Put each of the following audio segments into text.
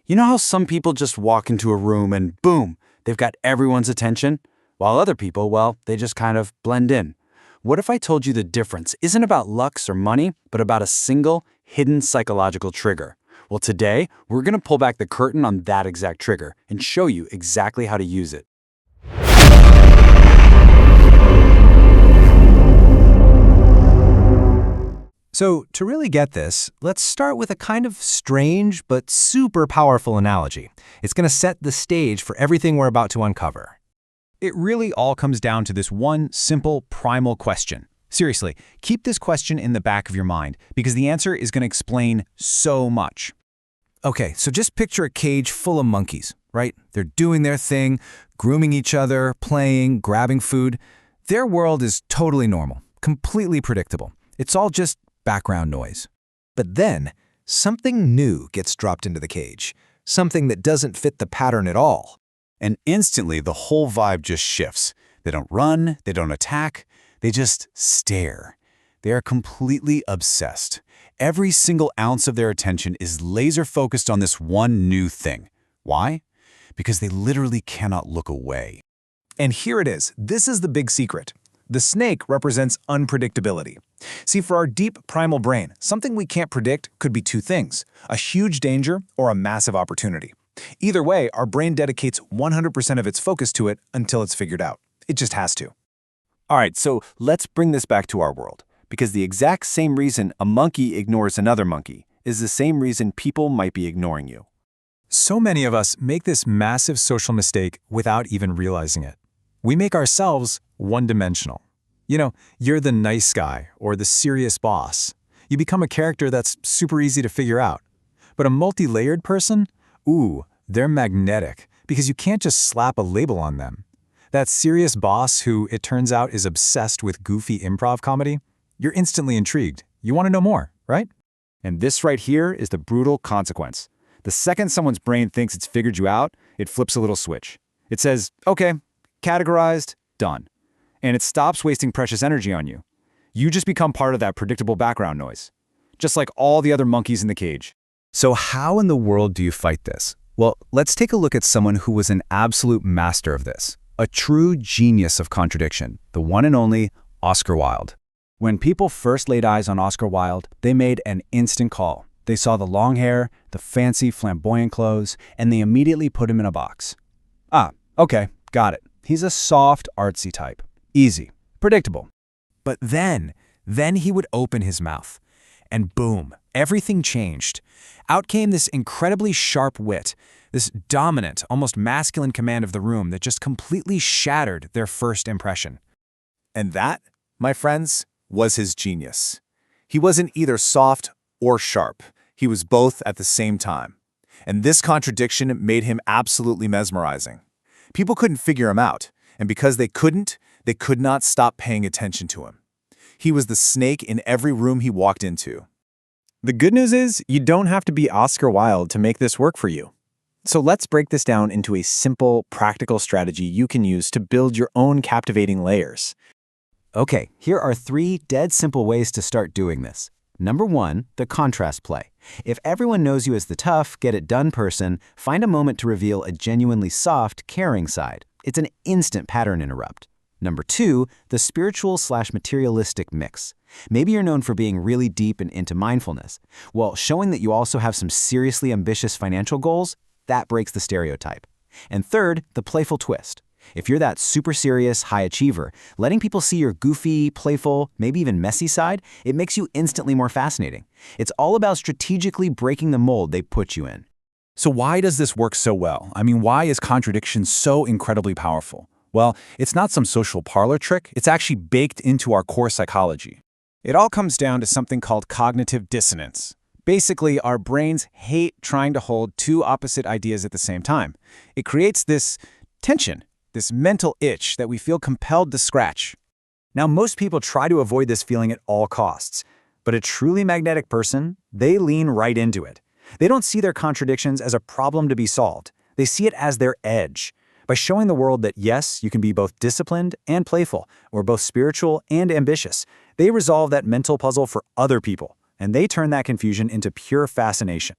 You know how some people just walk into a room and boom, they've got everyone's attention? While other people, well, they just kind of blend in. What if I told you the difference isn't about lux or money, but about a single, hidden psychological trigger? Well, today, we're going to pull back the curtain on that exact trigger and show you exactly how to use it. So, to really get this, let's start with a kind of strange but super powerful analogy. It's going to set the stage for everything we're about to uncover. It really all comes down to this one simple, primal question. Seriously, keep this question in the back of your mind, because the answer is going to explain so much. Okay, so just picture a cage full of monkeys, right? They're doing their thing, grooming each other, playing, grabbing food. Their world is totally normal, completely predictable. It's all just background noise. But then, something new gets dropped into the cage, something that doesn't fit the pattern at all. And instantly, the whole vibe just shifts. They don't run, they don't attack, they just stare. They are completely obsessed. Every single ounce of their attention is laser-focused on this one new thing. Why? Because they literally cannot look away. And here it is. This is the big secret. The snake represents unpredictability. See, for our deep primal brain, something we can't predict could be two things: a huge danger or a massive opportunity. Either way, our brain dedicates 100% of its focus to it until it's figured out. It just has to. All right, so let's bring this back to our world, because the exact same reason a monkey ignores another monkey is the same reason people might be ignoring you. So many of us make this massive social mistake without even realizing it. We make ourselves one-dimensional. You know, you're the nice guy or the serious boss. You become a character that's super easy to figure out. But a multi-layered person? Ooh, they're magnetic, because you can't just slap a label on them. That serious boss who, it turns out, is obsessed with goofy improv comedy? You're instantly intrigued. You want to know more, right? And this right here is the brutal consequence. The second someone's brain thinks it's figured you out, it flips a little switch. It says, okay, categorized, done. And it stops wasting precious energy on you. You just become part of that predictable background noise, just like all the other monkeys in the cage. So how in the world do you fight this? Well, let's take a look at someone who was an absolute master of this. A true genius of contradiction, the one and only Oscar Wilde. When people first laid eyes on Oscar Wilde, they made an instant call. They saw the long hair, the fancy flamboyant clothes, and they immediately put him in a box. Ah, okay, got it. He's a soft, artsy type. Easy. Predictable. But then he would open his mouth. And boom, everything changed. Out came this incredibly sharp wit, this dominant, almost masculine command of the room that just completely shattered their first impression. And that, my friends, was his genius. He wasn't either soft or sharp. He was both at the same time. And this contradiction made him absolutely mesmerizing. People couldn't figure him out, and because they could not stop paying attention to him. He was the snake in every room he walked into. The good news is, you don't have to be Oscar Wilde to make this work for you. So let's break this down into a simple, practical strategy you can use to build your own captivating layers. Okay, here are 3 dead simple ways to start doing this. Number 1, the contrast play. If everyone knows you as the tough, get-it-done person, find a moment to reveal a genuinely soft, caring side. It's an instant pattern interrupt. Number 2, the spiritual/materialistic mix. Maybe you're known for being really deep and into mindfulness. Well, showing that you also have some seriously ambitious financial goals, that breaks the stereotype. And third, the playful twist. If you're that super serious, high achiever, letting people see your goofy, playful, maybe even messy side, it makes you instantly more fascinating. It's all about strategically breaking the mold they put you in. So why does this work so well? I mean, why is contradiction so incredibly powerful? Well, it's not some social parlor trick. It's actually baked into our core psychology. It all comes down to something called cognitive dissonance. Basically, our brains hate trying to hold two opposite ideas at the same time. It creates this tension, this mental itch that we feel compelled to scratch. Now, most people try to avoid this feeling at all costs, but a truly magnetic person, they lean right into it. They don't see their contradictions as a problem to be solved. They see it as their edge. By showing the world that yes, you can be both disciplined and playful, or both spiritual and ambitious, they resolve that mental puzzle for other people, and they turn that confusion into pure fascination.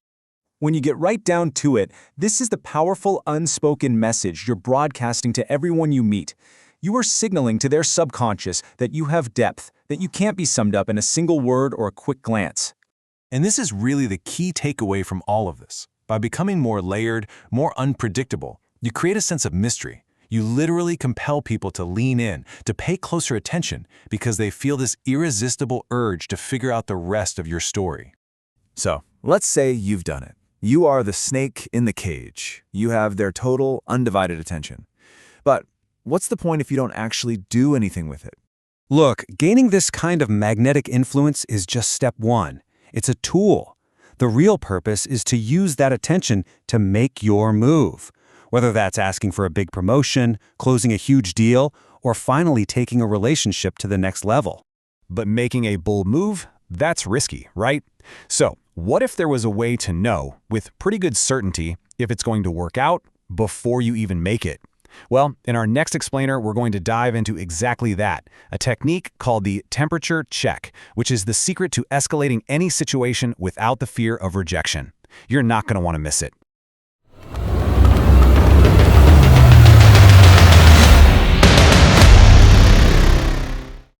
When you get right down to it, this is the powerful unspoken message you're broadcasting to everyone you meet. You are signaling to their subconscious that you have depth, that you can't be summed up in a single word or a quick glance. And this is really the key takeaway from all of this. By becoming more layered, more unpredictable, you create a sense of mystery. You literally compel people to lean in, to pay closer attention, because they feel this irresistible urge to figure out the rest of your story. So, let's say you've done it. You are the snake in the cage. You have their total, undivided attention. But what's the point if you don't actually do anything with it? Look, gaining this kind of magnetic influence is just step one. It's a tool. The real purpose is to use that attention to make your move. Whether that's asking for a big promotion, closing a huge deal, or finally taking a relationship to the next level. But making a bold move, that's risky, right? So, what if there was a way to know, with pretty good certainty, if it's going to work out before you even make it? Well, in our next explainer, we're going to dive into exactly that, a technique called the temperature check, which is the secret to escalating any situation without the fear of rejection. You're not going to want to miss it.